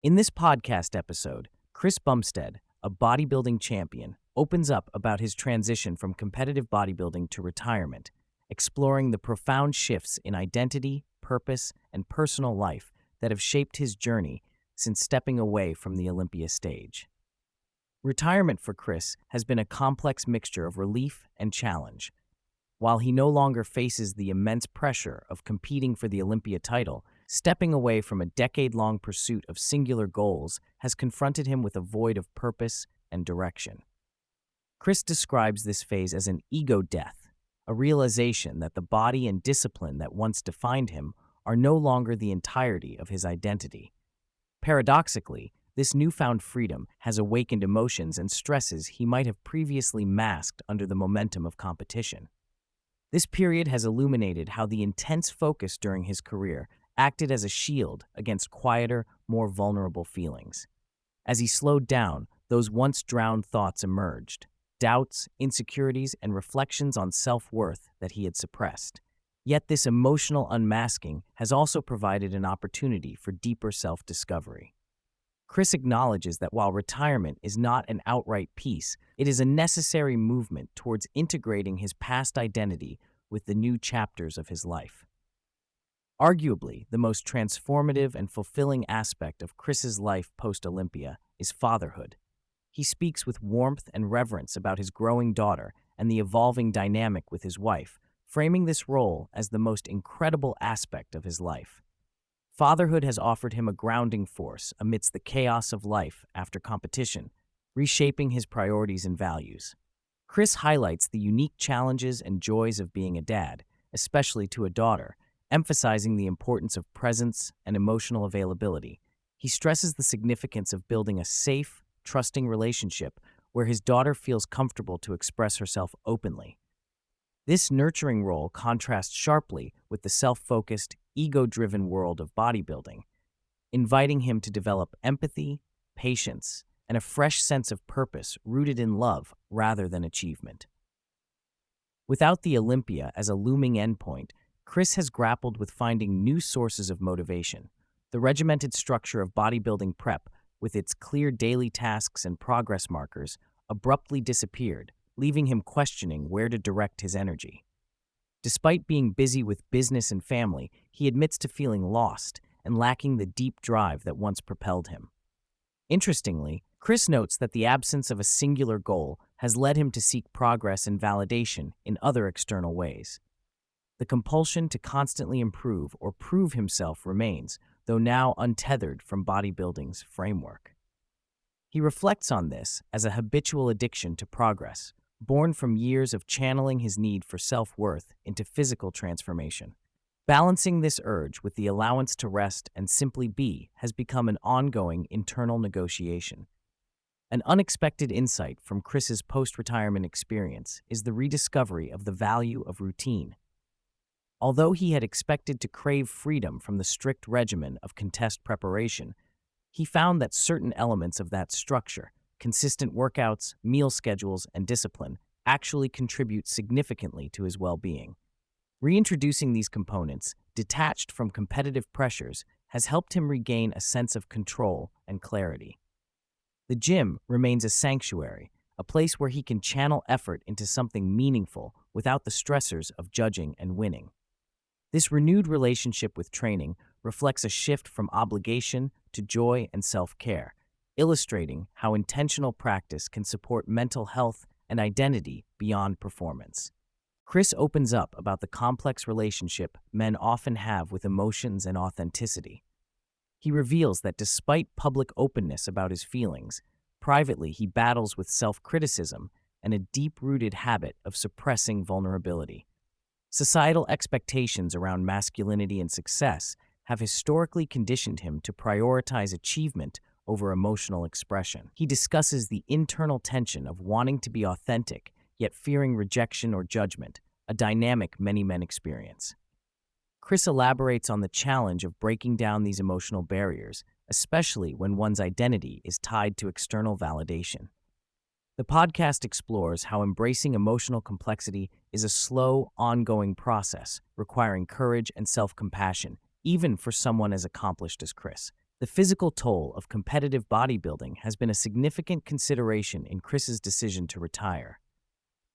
In this podcast episode, Chris Bumstead, a bodybuilding champion, opens up about his transition from competitive bodybuilding to retirement, exploring the profound shifts in identity, purpose, and personal life that have shaped his journey since stepping away from the Olympia stage. Retirement for Chris has been a complex mixture of relief and challenge. While he no longer faces the immense pressure of competing for the Olympia title, stepping away from a decade-long pursuit of singular goals has confronted him with a void of purpose and direction. Chris describes this phase as an ego death, a realization that the body and discipline that once defined him are no longer the entirety of his identity. Paradoxically, this newfound freedom has awakened emotions and stresses he might have previously masked under the momentum of competition. This period has illuminated how the intense focus during his career acted as a shield against quieter, more vulnerable feelings. As he slowed down, those once drowned thoughts emerged, doubts, insecurities, and reflections on self-worth that he had suppressed. Yet this emotional unmasking has also provided an opportunity for deeper self-discovery. Chris acknowledges that while retirement is not an outright peace, it is a necessary movement towards integrating his past identity with the new chapters of his life. Arguably, the most transformative and fulfilling aspect of Chris's life post-Olympia is fatherhood. He speaks with warmth and reverence about his growing daughter and the evolving dynamic with his wife, framing this role as the most incredible aspect of his life. Fatherhood has offered him a grounding force amidst the chaos of life after competition, reshaping his priorities and values. Chris highlights the unique challenges and joys of being a dad, especially to a daughter, emphasizing the importance of presence and emotional availability. He stresses the significance of building a safe, trusting relationship where his daughter feels comfortable to express herself openly. This nurturing role contrasts sharply with the self-focused, ego-driven world of bodybuilding, inviting him to develop empathy, patience, and a fresh sense of purpose rooted in love rather than achievement. Without the Olympia as a looming endpoint, Chris has grappled with finding new sources of motivation. The regimented structure of bodybuilding prep, with its clear daily tasks and progress markers, abruptly disappeared, leaving him questioning where to direct his energy. Despite being busy with business and family, he admits to feeling lost and lacking the deep drive that once propelled him. Interestingly, Chris notes that the absence of a singular goal has led him to seek progress and validation in other external ways. The compulsion to constantly improve or prove himself remains, though now untethered from bodybuilding's framework. He reflects on this as a habitual addiction to progress, born from years of channeling his need for self-worth into physical transformation. Balancing this urge with the allowance to rest and simply be has become an ongoing internal negotiation. An unexpected insight from Chris's post-retirement experience is the rediscovery of the value of routine. Although he had expected to crave freedom from the strict regimen of contest preparation, he found that certain elements of that structure, consistent workouts, meal schedules, and discipline, actually contribute significantly to his well-being. Reintroducing these components, detached from competitive pressures, has helped him regain a sense of control and clarity. The gym remains a sanctuary, a place where he can channel effort into something meaningful without the stressors of judging and winning. This renewed relationship with training reflects a shift from obligation to joy and self-care, illustrating how intentional practice can support mental health and identity beyond performance. Chris opens up about the complex relationship men often have with emotions and authenticity. He reveals that despite public openness about his feelings, privately he battles with self-criticism and a deep-rooted habit of suppressing vulnerability. Societal expectations around masculinity and success have historically conditioned him to prioritize achievement over emotional expression. He discusses the internal tension of wanting to be authentic, yet fearing rejection or judgment, a dynamic many men experience. Chris elaborates on the challenge of breaking down these emotional barriers, especially when one's identity is tied to external validation. The podcast explores how embracing emotional complexity is a slow, ongoing process requiring courage and self-compassion, even for someone as accomplished as Chris. The physical toll of competitive bodybuilding has been a significant consideration in Chris's decision to retire.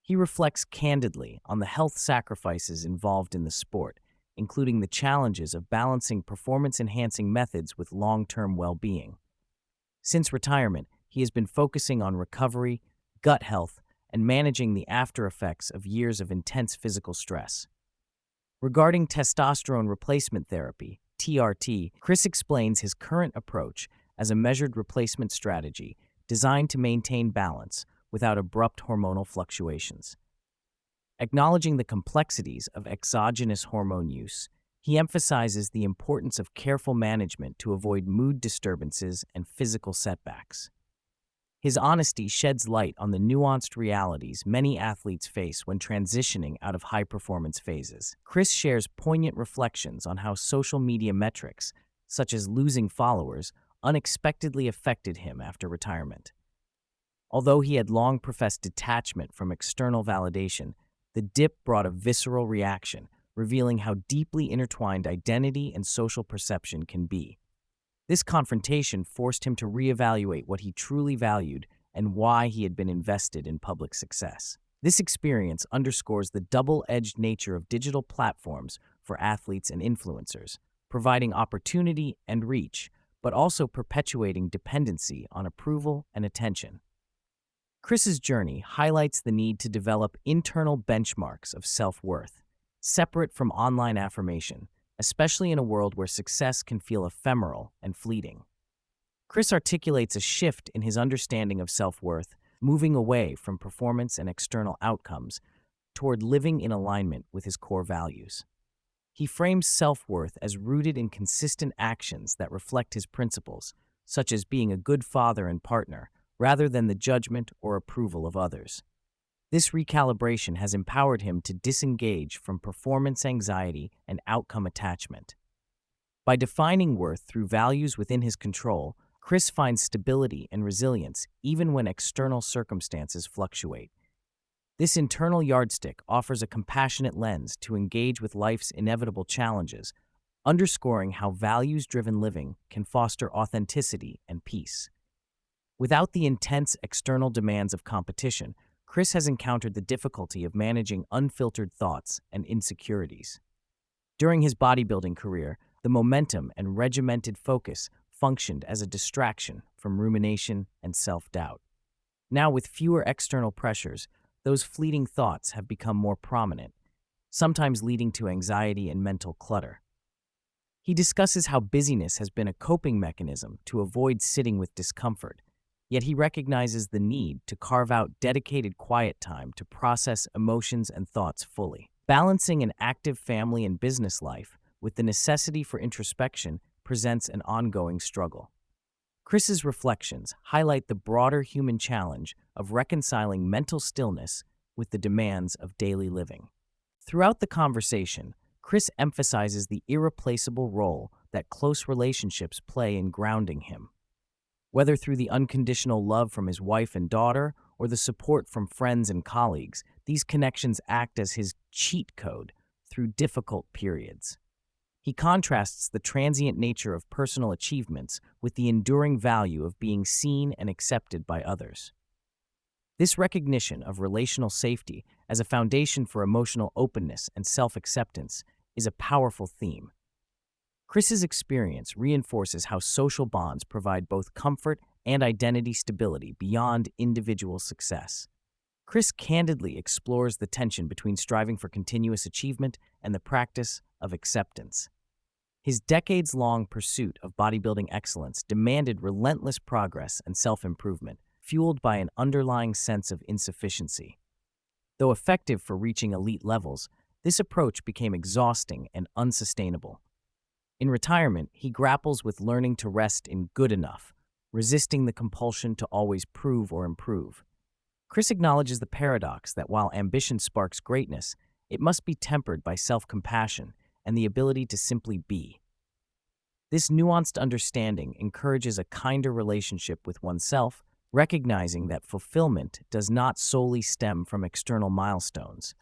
He reflects candidly on the health sacrifices involved in the sport, including the challenges of balancing performance-enhancing methods with long-term well-being. Since retirement, he has been focusing on recovery, gut health, and managing the after-effects of years of intense physical stress. Regarding testosterone replacement therapy, TRT, Chris explains his current approach as a measured replacement strategy designed to maintain balance without abrupt hormonal fluctuations. Acknowledging the complexities of exogenous hormone use, he emphasizes the importance of careful management to avoid mood disturbances and physical setbacks. His honesty sheds light on the nuanced realities many athletes face when transitioning out of high-performance phases. Chris shares poignant reflections on how social media metrics, such as losing followers, unexpectedly affected him after retirement. Although he had long professed detachment from external validation, the dip brought a visceral reaction, revealing how deeply intertwined identity and social perception can be. This confrontation forced him to reevaluate what he truly valued and why he had been invested in public success. This experience underscores the double-edged nature of digital platforms for athletes and influencers, providing opportunity and reach, but also perpetuating dependency on approval and attention. Chris's journey highlights the need to develop internal benchmarks of self-worth, separate from online affirmation, especially in a world where success can feel ephemeral and fleeting. Chris articulates a shift in his understanding of self-worth, moving away from performance and external outcomes toward living in alignment with his core values. He frames self-worth as rooted in consistent actions that reflect his principles, such as being a good father and partner, rather than the judgment or approval of others. This recalibration has empowered him to disengage from performance anxiety and outcome attachment. By defining worth through values within his control, Chris finds stability and resilience even when external circumstances fluctuate. This internal yardstick offers a compassionate lens to engage with life's inevitable challenges, underscoring how values-driven living can foster authenticity and peace. Without the intense external demands of competition, Chris has encountered the difficulty of managing unfiltered thoughts and insecurities. During his bodybuilding career, the momentum and regimented focus functioned as a distraction from rumination and self-doubt. Now, with fewer external pressures, those fleeting thoughts have become more prominent, sometimes leading to anxiety and mental clutter. He discusses how busyness has been a coping mechanism to avoid sitting with discomfort, yet he recognizes the need to carve out dedicated quiet time to process emotions and thoughts fully. Balancing an active family and business life with the necessity for introspection presents an ongoing struggle. Chris's reflections highlight the broader human challenge of reconciling mental stillness with the demands of daily living. Throughout the conversation, Chris emphasizes the irreplaceable role that close relationships play in grounding him. Whether through the unconditional love from his wife and daughter or the support from friends and colleagues, these connections act as his cheat code through difficult periods. He contrasts the transient nature of personal achievements with the enduring value of being seen and accepted by others. This recognition of relational safety as a foundation for emotional openness and self-acceptance is a powerful theme. Chris's experience reinforces how social bonds provide both comfort and identity stability beyond individual success. Chris candidly explores the tension between striving for continuous achievement and the practice of acceptance. His decades-long pursuit of bodybuilding excellence demanded relentless progress and self-improvement, fueled by an underlying sense of insufficiency. Though effective for reaching elite levels, this approach became exhausting and unsustainable. In retirement, he grapples with learning to rest in good enough, resisting the compulsion to always prove or improve. Chris acknowledges the paradox that while ambition sparks greatness, it must be tempered by self-compassion and the ability to simply be. This nuanced understanding encourages a kinder relationship with oneself, recognizing that fulfillment does not solely stem from external milestones.